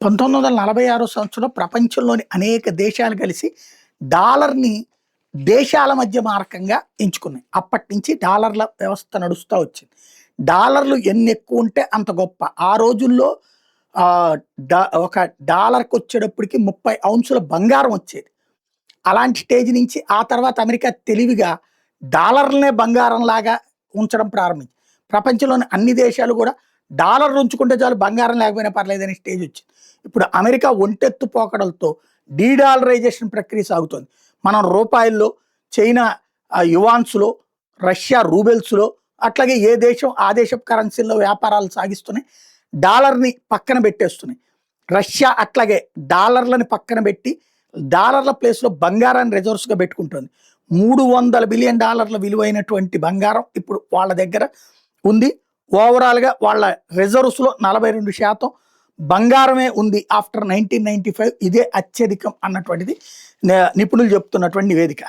1946 సంవత్సరంలో ప్రపంచంలోని అనేక దేశాలు కలిసి డాలర్‌ని దేశాల మధ్య మారకంగా ఎంచుకున్నాయి. అప్పటి నుంచి డాలర్ల వ్యవస్థ నడుస్తా వచ్చింది. డాలర్లు ఎన్ని ఎక్కువ ఉంటే అంత గొప్ప. ఆ రోజుల్లో ఆహ్, ఒక డాలర్‌కొచ్చేటప్పటికి 30 ఔన్సుల బంగారం వచ్చేది. అలాంటి స్టేజ్ నుంచి ఆ తర్వాత అమెరికా తెలివిగా డాలర్‌లనే బంగారంలాగా ఉంచడం ప్రారంభించింది. ప్రపంచంలోని అన్ని దేశాలు కూడా డాలర్ ఉంచుకుంటే చాలు బంగారం లేకపోయినా పర్లేదనే స్టేజ్ వచ్చింది. ఇప్పుడు అమెరికా ఒంటెత్తు పోకడలతో డీడాలరైజేషన్ ప్రక్రియ సాగుతోంది. మనం రూపాయల్లో, చైనా యువాన్స్‌లో, రష్యా రూబెల్స్‌లో అట్లాగే ఏ దేశం ఆ దేశపు కరెన్సీల్లో వ్యాపారాలు సాగిస్తున్నాయి. డాలర్‌ని పక్కన పెట్టేస్తున్నాయి. రష్యా అట్లాగే డాలర్‌లని పక్కన పెట్టి డాలర్ల ప్లేస్‌లో బంగారాన్ని రిజర్వ్స్‌గా పెట్టుకుంటుంది. $300 బిలియన్ విలువైనటువంటి బంగారం ఇప్పుడు వాళ్ళ దగ్గర ఉంది. ఓవరాల్‌గా వాళ్ళ రిజర్వ్స్‌లో 42% బంగారమే ఉంది ఆఫ్టర్ 1995. ఇదే అత్యధికం అన్నటువంటిది నిపుణులు చెప్తున్నటువంటి నివేదిక.